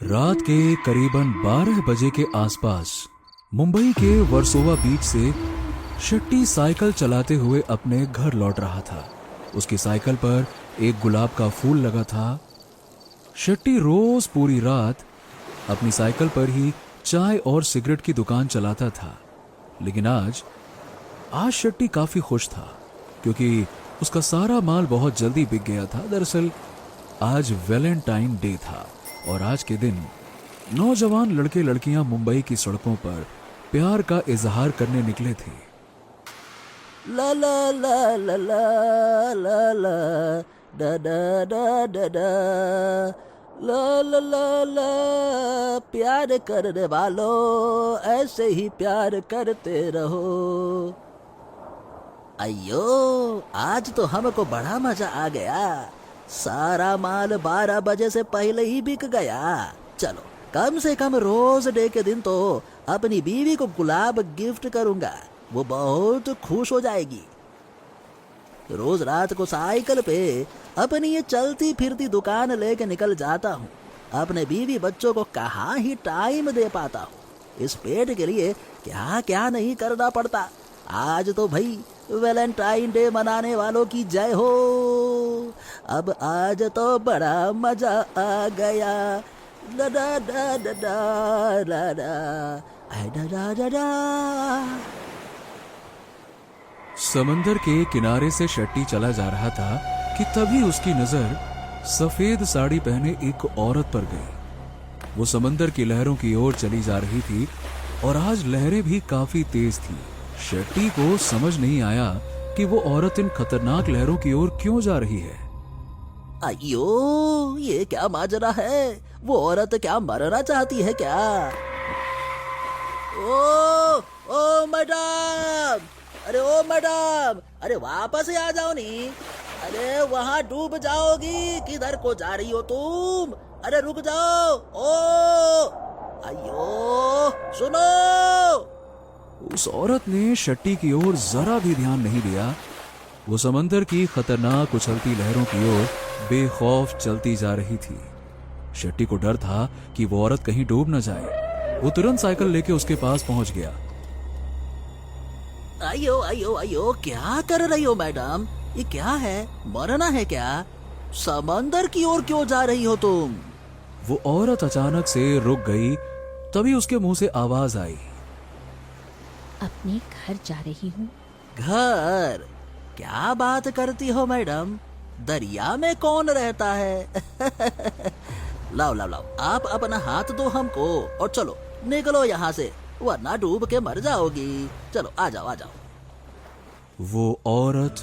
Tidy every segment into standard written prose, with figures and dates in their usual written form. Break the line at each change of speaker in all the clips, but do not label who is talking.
रात के करीबन 12 बजे के आसपास मुंबई के वर्सोवा बीच से शेट्टी साइकिल चलाते हुए अपने घर लौट रहा था। उसकी साइकिल पर एक गुलाब का फूल लगा था। शेट्टी रोज पूरी रात अपनी साइकिल पर ही चाय और सिगरेट की दुकान चलाता था, लेकिन आज शेट्टी काफी खुश था क्योंकि उसका सारा माल बहुत जल्दी बिक गया था। दरअसल आज वैलेंटाइन डे था और आज के दिन नौजवान लड़के लड़कियां मुंबई की सड़कों पर प्यार का इजहार करने निकले थे।
ला ला ला ला ला ला ला डा डा डा डा डा ला ला ला ला प्यार करने वालों ऐसे ही प्यार करते रहो। अयो आज तो हमको बड़ा मजा आ गया। सारा माल 12 बजे से पहले ही बिक गया। चलो कम से कम रोज डे के दिन तो अपनी बीवी को गुलाब गिफ्ट करूंगा, वो बहुत खुश हो जाएगी। रोज रात को साइकिल पे अपनी ये चलती फिरती दुकान लेके निकल जाता हूँ। अपने बीवी बच्चों को कहाँ ही टाइम दे पाता हूँ। इस पेट के लिए क्या क्या नहीं करना पड़ता। आज तो भाई वैलेंटाइन डे मनाने वालों की जय हो। अब आज तो बड़ा मजा आ गया। ला ला ला ला ला ला ला ला ला ला।
समंदर के किनारे से शेट्टी चला जा रहा था कि तभी उसकी नजर सफेद साड़ी पहने एक औरत पर गई। वो समंदर की लहरों की ओर चली जा रही थी और आज लहरें भी काफी तेज थी। शेट्टी को समझ नहीं आया कि वो औरत इन खतरनाक लहरों की ओर क्यों जा रही है।
अयो ये क्या माजरा है? वो औरत क्या मरना चाहती है क्या? ओ मैडम, अरे ओ मैडम, अरे वापस ही आ जाओ नी। अरे वहाँ डूब जाओगी, किधर को जा रही हो तुम? अरे रुक जाओ। ओ अयो सुनो।
उस औरत ने शेट्टी की ओर जरा भी ध्यान नहीं दिया। वो समंदर की खतरनाक उछलती लहरों की ओर बेखौफ चलती जा रही थी। शेट्टी को डर था कि वो औरत कहीं डूब न जाए। वो तुरंत साइकिल लेके उसके पास पहुंच गया।
अयो अयो अयो क्या कर रही हो मैडम? ये क्या है? मरना है क्या? समंदर की ओर क्यों जा रही हो तुम?
वो औरत अचानक से रुक गई। तभी उसके मुंह से आवाज आई,
अपने घर जा रही हूँ।
घर? क्या बात करती हो मैडम? दरिया में कौन रहता है? लाओ लाओ लाओ, आप अपना हाथ दो हमको और चलो निकलो यहाँ से, वरना डूब के मर जाओगी। चलो आ जाओ आ जाओ।
वो औरत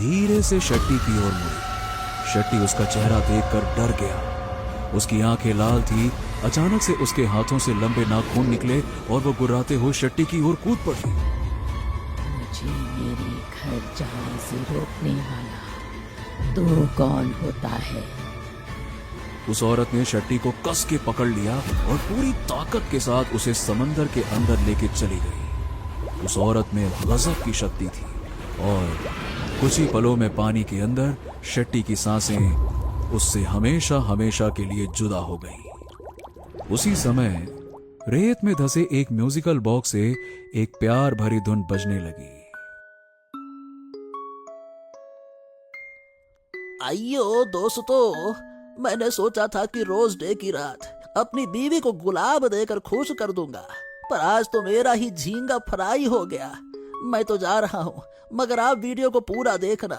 धीरे से शेट्टी की ओर मुड़ी। शेट्टी उसका चेहरा देखकर डर गया। उसकी आंखें लाल थी। अचानक से उसके हाथों से लंबे नाखून निकले और वो गुर्राते हुए शेट्टी की ओर कूद पड़ी।
मुझे मेरे घर जाने से रोकने वाला तू कौन होता है?
उस औरत ने शेट्टी को कस के पकड़ लिया और पूरी ताकत के साथ उसे समंदर के अंदर लेके चली गई। उस औरत में गजब की शक्ति थी और कुछ ही पलों में पानी के अंदर शेट्टी की सांसें उससे हमेशा हमेशा के लिए जुदा हो गई। उसी समय रेत में धंसे एक म्यूजिकल बॉक्स से एक प्यार भरी धुन बजने लगी।
अयो दोस्तों, मैंने सोचा था कि रोज डे की रात अपनी बीवी को गुलाब देकर खुश कर दूंगा, पर आज तो मेरा ही झींगा फ्राई हो गया। मैं तो जा रहा हूँ, मगर आप वीडियो को पूरा देखना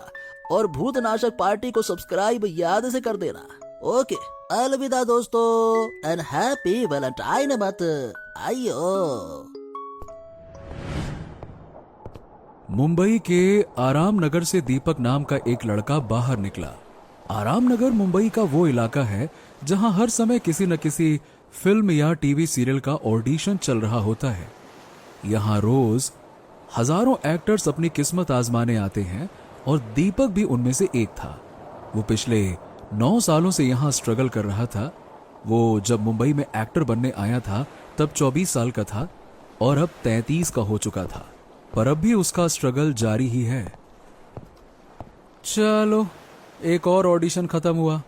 और भूतनाशक पार्टी को सब्सक्राइब याद से कर देना। ओके, अलविदा दोस्तों एंड हैप्पी वैलेंटाइन मंथ। आइयो।
मुंबई के आराम नगर से दीपक नाम का एक लड़का बाहर निकला। आराम नगर मुंबई का वो इलाका है जहां हर समय किसी न किसी फिल्म या टीवी सीरियल का ऑडिशन चल रहा होता है। यहां रोज हजारों एक्टर्स अपनी किस्मत आजमाने आते हैं और दीपक भी उनमें से एक था। वो पिछले 9 सालों से यहां स्ट्रगल कर रहा था। वो जब मुंबई में एक्टर बनने आया था तब 24 साल का था और अब 33 का हो चुका था, पर अब भी उसका स्ट्रगल जारी ही है। चलो एक और ऑडिशन खत्म हुआ।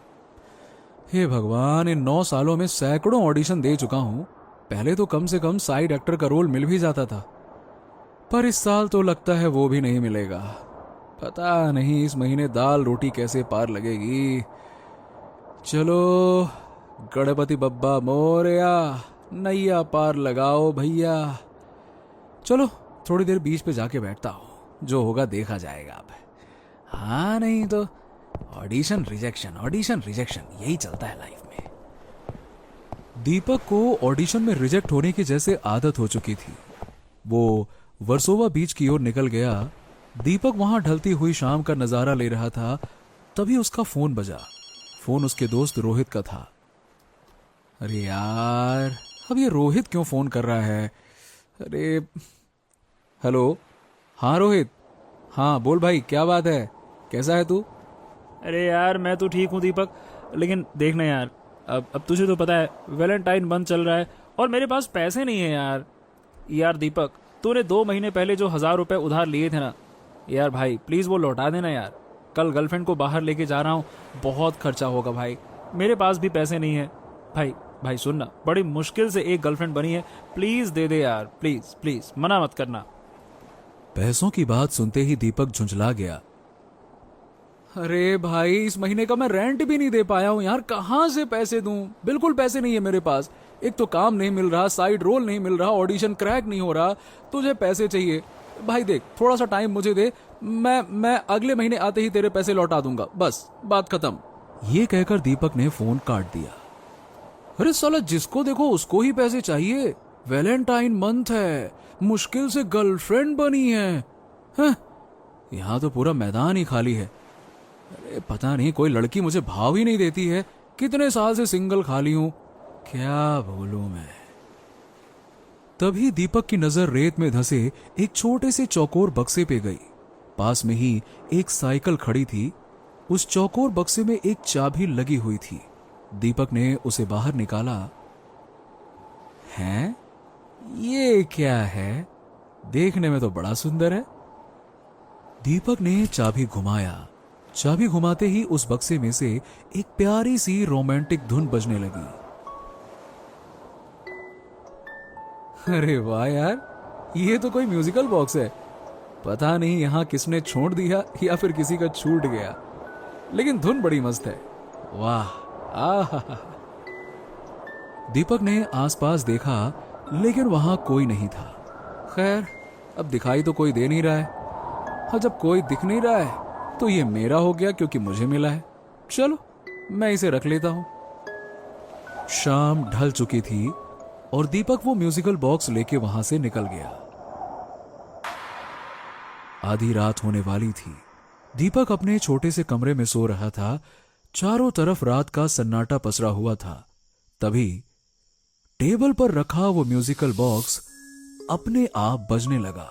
हे भगवान, इन 9 सालों में सैकड़ों ऑडिशन दे चुका हूं। पहले तो कम से कम साइड एक्टर का रोल मिल भी जाता था, पर इस साल तो लगता है वो भी नहीं मिलेगा। पता नहीं इस महीने दाल रोटी कैसे पार लगेगी। चलो गणपति बप्पा मोरया, नैया पार लगाओ भैया। चलो थोड़ी देर बीच पे जाके बैठता हूँ, जो होगा देखा जाएगा अब। हाँ नहीं तो ऑडिशन रिजेक्शन, यही चलता है लाइफ में। दीपक को ऑडिशन में रिजेक्ट होने की जैसे आदत हो चुकी थी। वो वर्सोवा बीच की ओर निकल गया। दीपक वहां ढलती हुई शाम का नजारा ले रहा था, तभी उसका फोन बजा। फोन उसके दोस्त रोहित का था। अरे यार, अब ये रोहित क्यों फोन कर रहा है? अरे हेलो। हाँ रोहित, हाँ बोल भाई, क्या बात है, कैसा है तू?
अरे यार मैं तो ठीक हूँ दीपक, लेकिन देखना यार, अब तुझे तो पता है वैलेंटाइन मंथ चल रहा है और मेरे पास पैसे नहीं है यार। यार दीपक, तूने 2 महीने पहले जो 1000 रुपये उधार लिए थे ना, यार भाई प्लीज़ वो लौटा देना यार। कल गर्लफ्रेंड को बाहर लेके जा रहा हूँ, बहुत खर्चा होगा भाई, मेरे पास भी पैसे नहीं है। भाई सुन ना, बड़ी मुश्किल से एक गर्लफ्रेंड बनी है, प्लीज़ दे दे यार, प्लीज़ प्लीज़, मना मत करना।
पैसों की बात सुनते ही दीपक झुंझला गया। अरे भाई, इस महीने का मैं रेंट भी नहीं दे पाया हूं यार, कहां से पैसे दूं? बिल्कुल पैसे नहीं है मेरे पास। एक तो काम नहीं मिल रहा, साइड रोल नहीं मिल रहा, ऑडिशन क्रैक नहीं हो रहा, तुझे पैसे चाहिए। भाई देख, थोड़ा सा टाइम मुझे दे, मैं अगले महीने आते ही तेरे पैसे लौटा दूंगा, बस बात खत्म। ये कहकर दीपक ने फोन काट दिया। अरे साला, जिसको देखो उसको ही पैसे चाहिए। वैलेंटाइन मंथ है, मुश्किल से गर्लफ्रेंड बनी है। यहाँ तो पूरा मैदान ही खाली है। अरे पता नहीं, कोई लड़की मुझे भाव ही नहीं देती है। कितने साल से सिंगल खाली हूं, क्या बोलूं मैं। तभी दीपक की नजर रेत में धंसे एक छोटे से चौकोर बक्से पे गई। पास में ही एक साइकिल खड़ी थी। उस चौकोर बक्से में एक चाबी लगी हुई थी। दीपक ने उसे बाहर निकाला। हैं? ये क्या है? देखने में तो बड़ा सुंदर है। दीपक ने चाबी घुमाया। चाबी घुमाते ही उस बक्से में से एक प्यारी सी रोमांटिक धुन बजने लगी। अरे वाह यार, ये तो कोई म्यूजिकल बॉक्स है। पता नहीं यहां किसने छोड़ दिया या फिर किसी का छूट गया, लेकिन धुन बड़ी मस्त है। वाह, आहा। दीपक ने आसपास देखा, लेकिन वहां कोई नहीं था। खैर, अब दिखाई तो कोई दे नहीं रहा है। हाँ, जब कोई दिख नहीं रहा है तो ये मेरा हो गया, क्योंकि मुझे मिला है। चलो मैं इसे रख लेता हूं। शाम ढल चुकी थी और दीपक वो म्यूजिकल बॉक्स लेके वहां से निकल गया। आधी रात होने वाली थी। दीपक अपने छोटे से कमरे में सो रहा था। चारों तरफ रात का सन्नाटा पसरा हुआ था। तभी टेबल पर रखा वो म्यूजिकल बॉक्स अपने आप बजने लगा।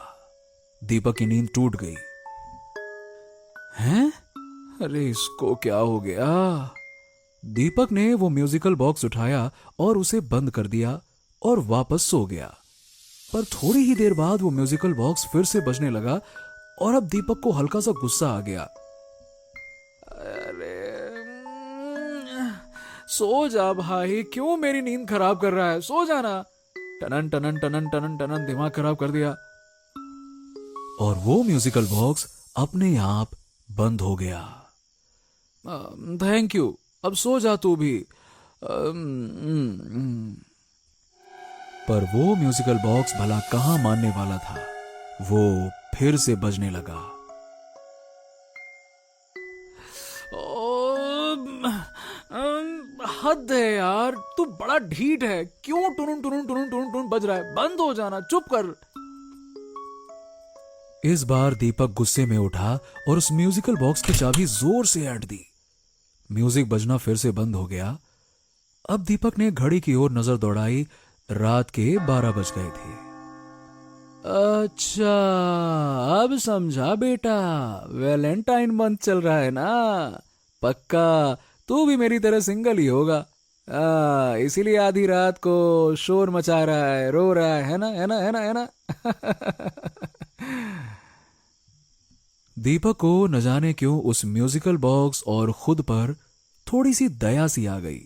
दीपक की नींद टूट गई। हैं? अरे इसको क्या हो गया? दीपक ने वो म्यूजिकल बॉक्स उठाया और उसे बंद कर दिया और वापस सो गया। पर थोड़ी ही देर बाद वो म्यूजिकल बॉक्स फिर से बजने लगा और अब दीपक को हल्का सा गुस्सा आ गया। अरे सो जा भाई, क्यों मेरी नींद खराब कर रहा है? सो जाना। टनन टनन टनन टनन टनन, दिमाग खराब कर दिया। और वो म्यूजिकल बॉक्स अपने आप बंद हो गया। थैंक यू, अब सो जा तू भी। पर वो म्यूजिकल बॉक्स भला कहां मानने वाला था। वो फिर से बजने लगा। हद है यार, तू बड़ा ढीठ है। क्यों टुनुन टुनुन टुनुन टुनुन टुनुन बज रहा है? बंद हो जाना, चुप कर। इस बार दीपक गुस्से में उठा और उस म्यूजिकल बॉक्स की चाबी जोर से ऐंठ दी। म्यूजिक बजना फिर से बंद हो गया। अब दीपक ने घड़ी की ओर नजर दौड़ाई। रात के 12 बज गए थे। अच्छा, अब समझा बेटा, वैलेंटाइन मंथ चल रहा है ना। पक्का तू भी मेरी तरह सिंगल ही होगा। इसीलिए आधी रात को शोर मचा रहा है, रो रहा है ना, है ना, है ना, है ना। दीपक को न जाने क्यों उस म्यूजिकल बॉक्स और खुद पर थोड़ी सी दया सी आ गई।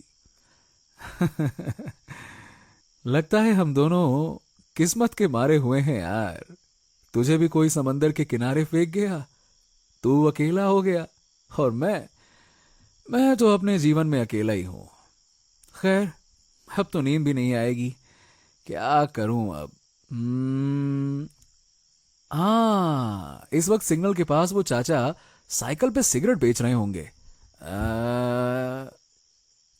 लगता है हम दोनों किस्मत के मारे हुए हैं यार। तुझे भी कोई समंदर के किनारे फेंक गया, तू अकेला हो गया, और मैं तो अपने जीवन में अकेला ही हूं। खैर, अब तो नींद भी नहीं आएगी, क्या करूं अब। हाँ, इस वक्त सिग्नल के पास वो चाचा साइकिल पे सिगरेट बेच रहे होंगे।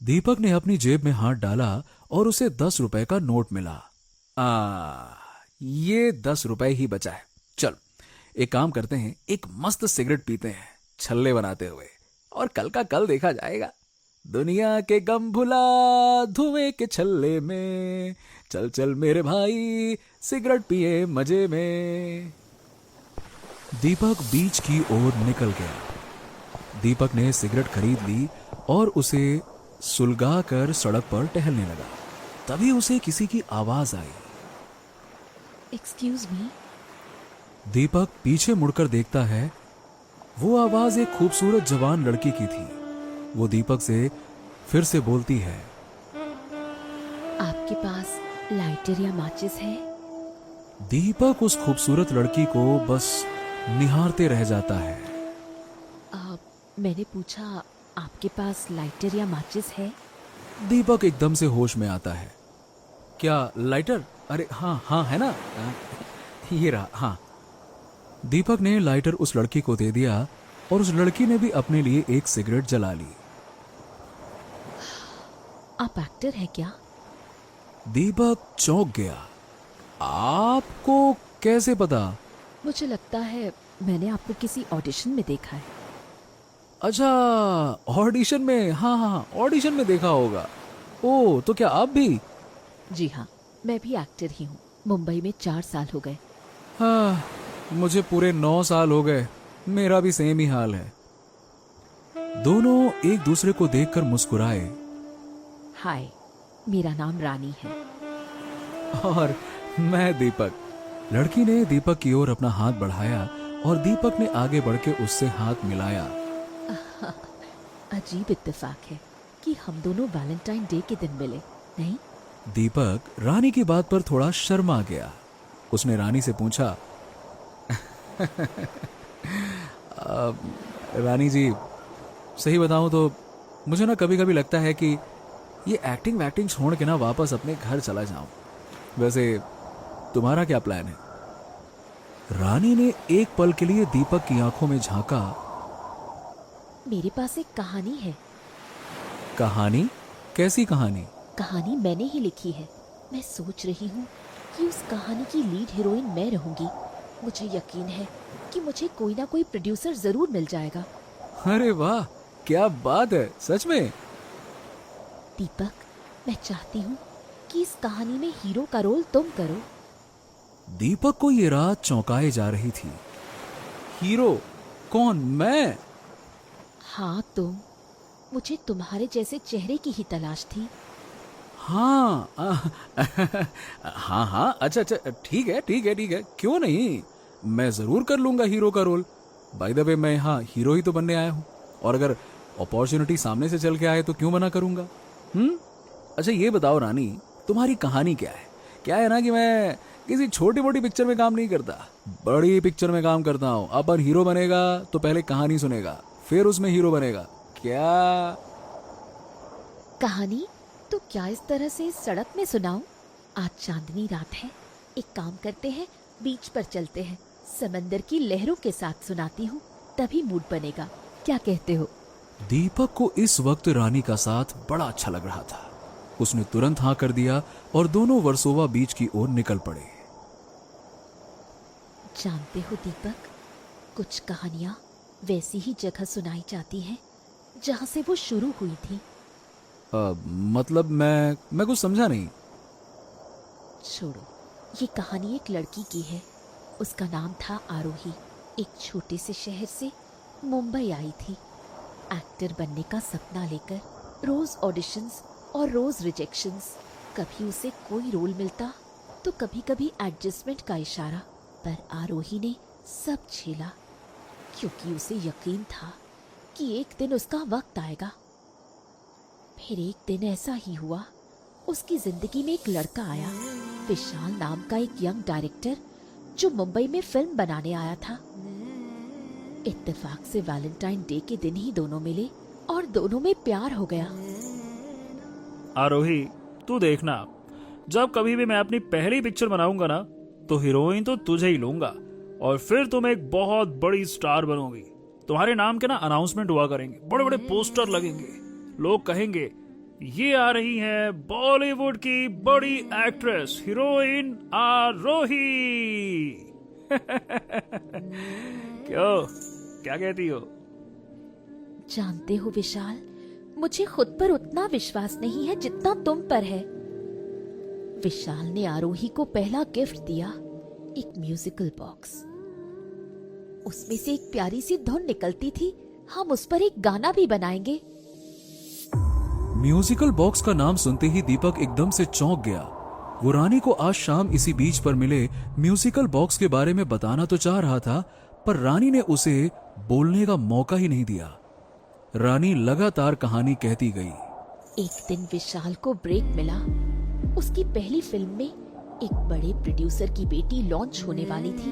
दीपक ने अपनी जेब में हाथ डाला और उसे 10 रुपए का नोट मिला। ये 10 रुपए ही बचा है। चल, एक काम करते हैं, एक मस्त सिगरेट पीते हैं छल्ले बनाते हुए, और कल का कल देखा जाएगा। दुनिया के गम भुला धुएं के छल्ले में, चल चल मेरे भाई सिगरेट पिए मजे में। दीपक बीच की ओर निकल गया। दीपक ने सिगरेट खरीद ली और उसे सुलगा कर सड़क पर टहलने लगा। तभी उसे किसी की आवाज आई।
Excuse me.
दीपक पीछे मुड़कर देखता है। वो आवाज एक खूबसूरत जवान लड़की की थी। वो दीपक से फिर से बोलती है,
आपके पास लाइटर या माचिस है?
दीपक उस खूबसूरत लड़की को बस निहारते रह जाता है।
मैंने पूछा, आपके पास लाइटर या माचिस है?
दीपक एकदम से होश में आता है। क्या लाइटर? अरे हाँ हाँ, है ना, ये रहा। हाँ। दीपक ने लाइटर उस लड़की को दे दिया और उस लड़की ने भी अपने लिए एक सिगरेट जला ली।
आप एक्टर है क्या?
दीपक चौंक गया। आपको कैसे पता?
मुझे लगता है मैंने आपको किसी ऑडिशन में देखा है।
अच्छा, ऑडिशन में? हाँ हाँ, ऑडिशन में देखा होगा। ओ, तो क्या आप भी?
जी हाँ, मैं भी एक्टर ही हूँ। मुंबई में 4 साल हो गए।
हाँ, मुझे पूरे 9 साल हो गए। मेरा भी सेम ही हाल है। दोनों एक दूसरे को देखकर मुस्कुराए।
हाय, मेरा नाम रानी है।
और मैं दीपक। लड़की ने दीपक की ओर अपना हाथ बढ़ाया और दीपक ने आगे बढ़ के उससे हाथ मिलाया।
अजीब इत्तेफाक है कि हम दोनों वैलेंटाइन डे के दिन मिले, नहीं?
दीपक रानी की बात पर थोड़ा शर्मा गया। उसने रानी से पूछा, रानी जी, सही बताऊं तो मुझे ना कभी कभी लगता है कि ये एक्टिंग वैक्टिंग छोड़ के ना वापस अपने घर चला जाऊं। वैसे तुम्हारा क्या प्लान है? रानी ने एक पल के लिए दीपक की आंखों में झांका।
मेरे पास एक कहानी है।
कहानी? कैसी कहानी?
कहानी मैंने ही लिखी है। मैं सोच रही हूँ कि उस कहानी की लीड हीरोइन मैं रहूंगी। मुझे यकीन है कि मुझे कोई ना कोई प्रोड्यूसर जरूर मिल जाएगा।
अरे वाह, क्या बात है, सच में?
दीपक, मैं चाहती हूँ कि इस कहानी में हीरो का रोल तुम करो।
दीपक को ये रात चौंकाए जा रही थी। हीरो? कौन, मैं?
हाँ, तुम। मुझे तुम्हारे जैसे चेहरे की ही तलाश थी।
हाँ हाँ हाँ, अच्छा अच्छा, ठीक है ठीक है ठीक है, क्यों नहीं, मैं जरूर कर लूंगा हीरो का रोल। बाय द वे, मैं यहाँ हीरो ही तो बनने आया हूँ, और अगर अपॉर्चुनिटी सामने से चल के आए तो क्यों मना करूंगा। अच्छा ये बताओ रानी, तुम्हारी कहानी क्या है? क्या है ना कि मैं किसी छोटी मोटी पिक्चर में काम नहीं करता, बड़ी पिक्चर में काम करता हूँ। अपन हीरो बनेगा तो पहले कहानी सुनेगा, फिर उसमें हीरो बनेगा। क्या
कहानी? तो क्या इस तरह से सड़क में सुनाऊं? आज चांदनी रात है, एक काम करते हैं, बीच पर चलते हैं, समंदर की लहरों के साथ सुनाती हूँ, तभी मूड बनेगा। क्या कहते हो?
दीपक को इस वक्त रानी का साथ बड़ा अच्छा लग रहा था। उसने तुरंत हाँ कर दिया और दोनों वर्सोवा बीच की ओर निकल पड़े।
जानते हो दीपक, कुछ कहानियां वैसी ही जगह सुनाई जाती हैं जहां से वो शुरू हुई थी।
मतलब मैं कुछ समझा नहीं।
छोड़ो, ये कहानी एक लड़की की है। उसका नाम था आरोही। एक छोटे से शहर से मुंबई आई थी। एक्टर बनने का सपना लेकर रोज ऑडिशंस और रोज रिजेक्शंस। कभी उसे कोई रोल मिलता तो कभी कभी एडजस्टमेंट का इशारा। पर आरोही ने सब झेला, क्योंकि उसे यकीन था कि एक दिन उसका वक्त आएगा। फिर एक दिन ऐसा ही हुआ। उसकी जिंदगी में एक लड़का आया, विशाल नाम का एक यंग डायरेक्टर, जो मुंबई में फिल्म बनाने आया था। इत्तेफाक से वैलेंटाइन डे के दिन ही दोनों मिले और दोनों में प्यार हो गया।
आरोही, तू देखना, जब कभी भी मैं अपनी पहली पिक्चर बनाऊंगा ना, तो हीरोइन तो तुझे ही लूंगा और फिर तुम एक बहुत बड़ी स्टार बनोगी। तुम्हारे नाम के ना अनाउंसमेंट हुआ करेंगे, बड़े बड़े पोस्टर लगेंगे, लोग कहेंगे ये आ रही है बॉलीवुड की बड़ी एक्ट्रेस हीरोइन आरोही। क्यों, क्या कहती हो?
जानते हो विशाल, मुझे खुद पर उतना विश्वास नहीं है जितना तुम पर है। विशाल ने आरोही को पहला गिफ्ट दिया, एक म्यूजिकल बॉक्स। उसमें से एक प्यारी सी धुन निकलती थी, हम उस पर एक गाना भी बनाएंगे।
म्यूजिकल बॉक्स का नाम सुनते ही दीपक एकदम से चौंक गया। वो रानी को आज शाम इसी बीच पर मिले म्यूजिकल बॉक्स के बारे में बताना तो चाह रहा था, पर रानी ने उसे बोलने का मौका ही नहीं दिया। रानी लगातार कहानी कहती गई।
एक दिन विशाल को ब्रेक मिला। उसकी पहली फिल्म में एक बड़े प्रोड्यूसर की बेटी लॉन्च होने वाली थी।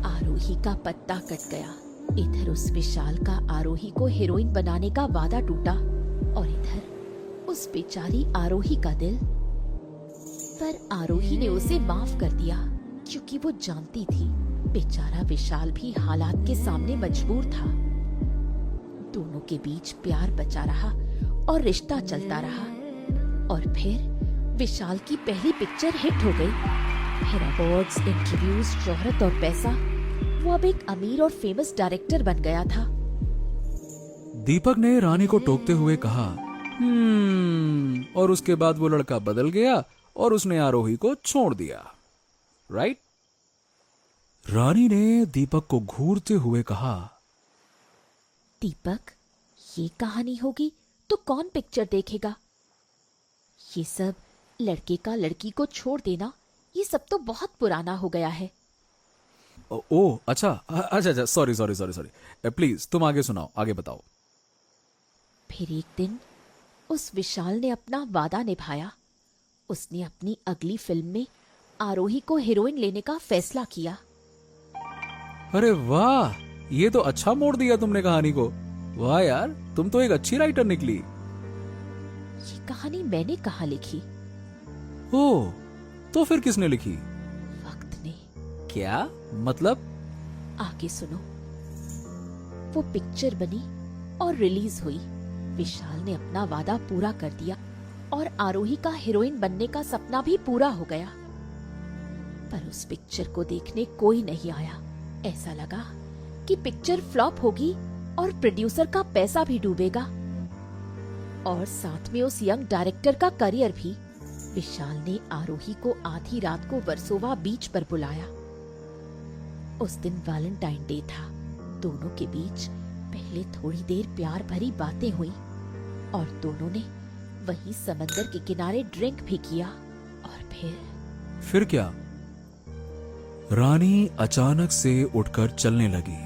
आरोही का पत्ता कट गया। इधर उस विशाल का आरोही को हीरोइन बनाने का वादा टूटा और इधर उस बेचारी आरोही का दिल। पर आरोही ने उसे माफ कर दिया, क्योंकि वो जानती थी बेचारा विशाल भी हालात के सामने मजबूर था। दोनों के बीच प्यार बचा रहा और रिश्ता चलता रहा। और फिर विशाल की पहली पिक्चर हिट हो गई। फिर अवार्ड्स, इंटरव्यूज, शोहरत और पैसा। वो अब एक अमीर और फेमस डायरेक्टर बन गया था।
दीपक ने रानी को टोकते हुए कहा, और उसके बाद वो लड़का बदल गया और उसने आरोही को छोड़ दिया, राइट? रानी ने दीपक को घूरते हुए कहा,
दीपक, ये कहानी होगी तो कौन पिक्चर देखेगा? ये सब लड़के का लड़की को छोड़ देना, ये सब तो बहुत पुराना हो गया है।
ओ अच्छा, सॉरी, प्लीज तुम आगे सुनाओ, आगे बताओ।
फिर एक दिन उस विशाल ने अपना वादा निभाया। उसने अपनी अगली फिल्म में आरोही को हीरोइन लेने का फैसला किया।
अरे वाह, ये तो अच्छा मोड़ दिया तुमने कहानी को। वाह यार, तुम तो एक अच्छी राइटर निकली।
ये कहानी मैंने कहाँ लिखी?
ओ, तो फिर किसने लिखी?
वक्त ने।
क्या मतलब?
आगे सुनो। वो पिक्चर बनी और रिलीज हुई। विशाल ने अपना वादा पूरा कर दिया और आरोही का हीरोइन बनने का सपना भी पूरा हो गया। पर उस पिक्चर को देखने कोई नहीं आया। ऐसा लगा कि पिक्चर फ्लॉप होगी और प्रोड्यूसर का पैसा भी डूबेगा और साथ में उस यंग डायरेक्टर का करियर भी। विशाल ने आरोही को आधी रात को वर्सोवा बीच पर बुलाया। उस दिन वैलेंटाइन डे था। दोनों के बीच पहले थोड़ी देर प्यार भरी बातें हुई और दोनों ने वहीं समंदर के किनारे ड्रिंक भी किया। और
फिर क्या? रानी अचानक से उठकर चलने लगी।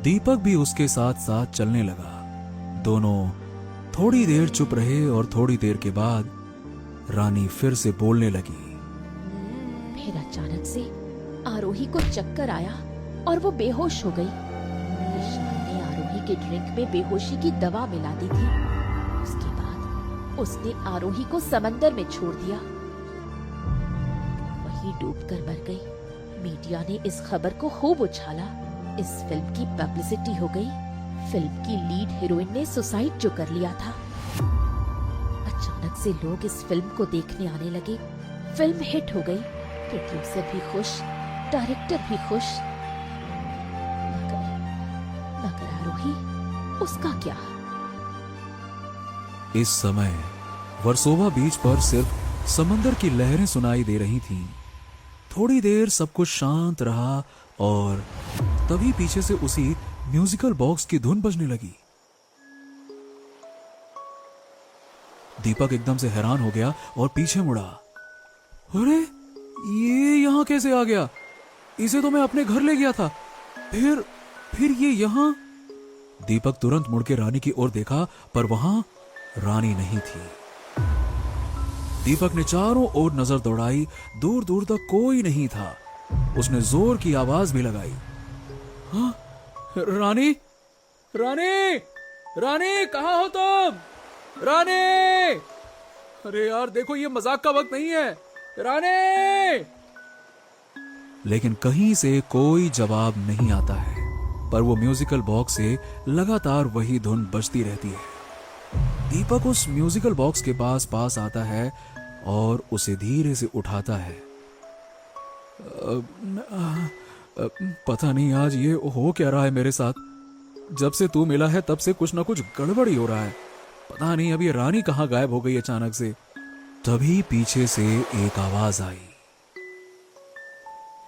दीपक भी उसके साथ साथ चलने लगा। दोनों थोड़ी देर चुप रहे और थोड़ी देर के बाद रानी फिर से बोलने लगी।
फिर अचानक से आरोही को चक्कर आया और वो बेहोश हो गई। विशाल ने आरोही के ड्रिंक में बेहोशी की दवा मिला दी थी। उसके बाद उसने आरोही को समंदर में छोड़ दिया। वही डूबकर मर गई। मीडिया ने इस खबर को खूब उछाला। इस फिल्म की पब्लिसिटी हो गई। फिल्म की लीड हीरोइन ने सुसाइड जो कर लिया था। अचानक से लोग इस फिल्म को देखने आने लगे। फिल्म हिट हो गई। प्रोड्यूसर भी खुश, डायरेक्टर भी खुश। मगर आरोही, उसका क्या?
इस समय वर्सोवा बीच पर सिर्फ समंदर की लहरें सुनाई दे रही थीं। थोड़ी देर सब कुछ शांत रहा और तभी पीछे से उसी म्यूजिकल बॉक्स की धुन बजने लगी। दीपक एकदम से हैरान हो गया और पीछे मुड़ा। अरे, ये यहां कैसे आ गया? इसे तो मैं अपने घर ले गया था। फिर ये यहां? दीपक तुरंत मुड़ के रानी की ओर देखा, पर वहां रानी नहीं थी। दीपक ने चारों ओर नजर दौड़ाई, दूर दूर तक कोई नहीं था। उसने जोर की आवाज भी लगाई, हाँ? रानी, रानी, रानी, कहाँ हो तुम? रानी! अरे यार देखो, ये मजाक का वक्त नहीं है। रानी! लेकिन कहीं से कोई जवाब नहीं आता है, पर वो म्यूजिकल बॉक्स से लगातार वही धुन बजती रहती है। दीपक उस म्यूजिकल बॉक्स के पास आता है और उसे धीरे से उठाता है। पता नहीं आज ये हो क्या रहा है मेरे साथ। जब से तू मिला है तब से कुछ ना कुछ गड़बड़ ही हो रहा है। पता नहीं अब ये रानी कहाँ गायब हो गई अचानक से। तभी पीछे से एक आवाज आई,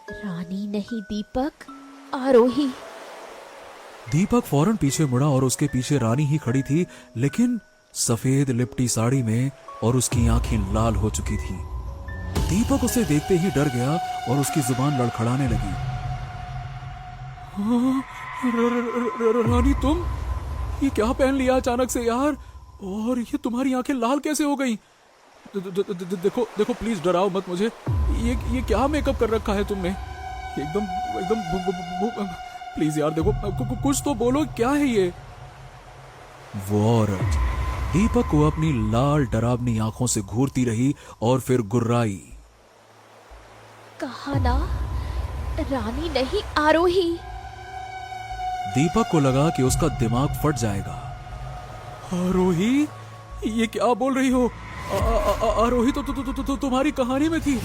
रानी नहीं दीपक, आरोही।
दीपक फौरन पीछे मुड़ा और उसके पीछे रानी ही खड़ी थी, लेकिन सफेद लिपटी साड़ी में, और उसकी आंखें लाल हो चुकी थी। दीपक उसे देखते ही डर गया और उसकी जुबान लड़खड़ाने लगी। रानी तुम ये क्या पहन लिया अचानक से यार, और ये तुम्हारी आंखें लाल कैसे हो गई? देखो देखो प्लीज डराओ मत मुझे। ये क्या मेकअप कर रखा है तुमने? एकदम एकदम प्लीज यार देखो, कुछ तो बोलो, क्या है ये? वो औरत दीपक को अपनी लाल डरावनी आंखों से घूरती रही और फिर गुर्राई,
कहा ना रानी नहीं आरोही।
दीपक को लगा कि उसका दिमाग फट जाएगा। आरोही? ये क्या बोल रही हो? आरोही तो तुम्हारी कहानी में थी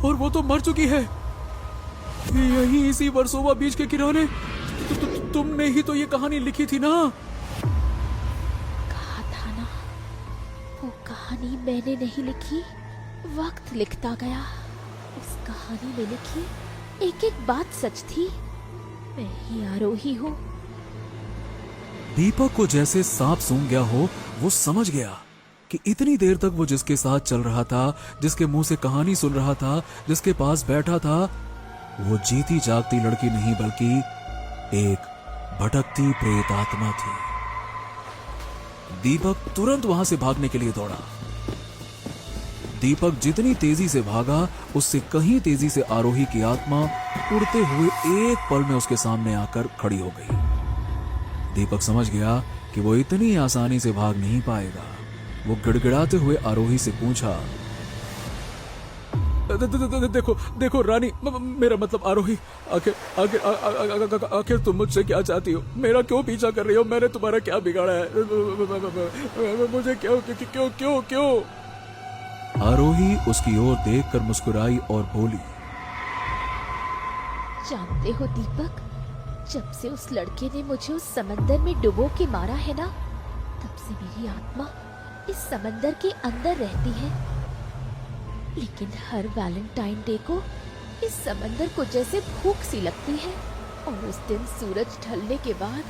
और वो तो मर चुकी है। यही इसी वर्सोवा बीच के किनारे तुमने ही तो ये कहानी लिखी थी ना?
कहा था ना, वो कहानी मैंने नहीं लिखी, वक्त लिखता गया। उस कहानी में लिखी एक एक बात सच थी। मैं ही आरोही हूँ।
दीपक को जैसे सांप सूंघ गया हो। वो समझ गया कि इतनी देर तक वो जिसके साथ चल रहा था, जिसके मुंह से कहानी सुन रहा था, जिसके पास बैठा था, वो जीती जागती लड़की नहीं बल्कि एक भटकती प्रेत आत्मा थी। दीपक तुरंत वहां से भागने के लिए दौड़ा। दीपक जितनी तेजी से भागा, उससे कहीं तेजी से आरोही की आत्मा उड़ते हुए एक पल में उसके सामने आकर खड़ी हो गई। दीपक समझ गया कि वो इतनी आसानी से भाग नहीं पाएगा। वो गिड़गिड़ाते हुए आरोही से पूछा, देखो देखो रानी, मेरा मतलब आरोही, आखिर तुम मुझसे क्या चाहती हो? मेरा क्यों पीछा कर रही हो? मैंने तुम्हारा क्या बिगाड़ा है? मुझे क्यों क्यों क्यों क्यों? आरोही उसकी ओर देखकर मुस्कुराई और बोली,
जानते हो दीपक, जब से उस लड़के ने मुझे उस समंदर में डुबो के मारा है ना, तब से मेरी आत्मा इस समंदर के अंदर रहती है। लेकिन हर वैलेंटाइन डे को इस समंदर को जैसे भूख सी लगती है, और उस दिन सूरज ढलने के बाद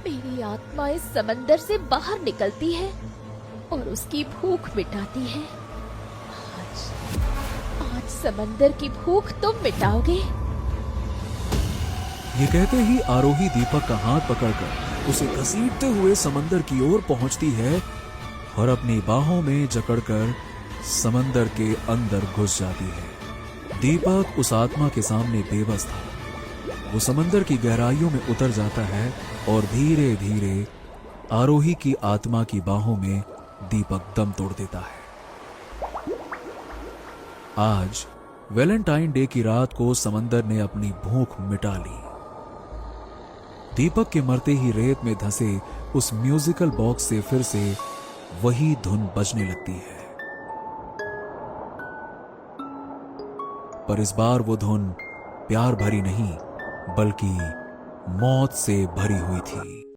मेरी आत्मा इस समंदर से बाहर निकलती है और उसकी भूख मिटाती है। आज समंदर की भूख तुम मिटाओगे।
ये कहते ही आरोही दीपक का हाथ पकड़कर उसे घसीटते हुए समंदर की ओर पहुंचती है और अपनी बाहों में जकड़कर समंदर के अंदर घुस जाती है। दीपक उस आत्मा के सामने बेबस था। वो समंदर की गहराइयों में उतर जाता है और धीरे धीरे आरोही की आत्मा की बाहों में दीपक दम तोड़ देता है। आज वैलेंटाइन डे की रात को समंदर ने अपनी भूख मिटा ली। दीपक के मरते ही रेत में धंसे उस म्यूजिकल बॉक्स से फिर से वही धुन बजने लगती है, पर इस बार वो धुन प्यार भरी नहीं बल्कि मौत से भरी हुई थी।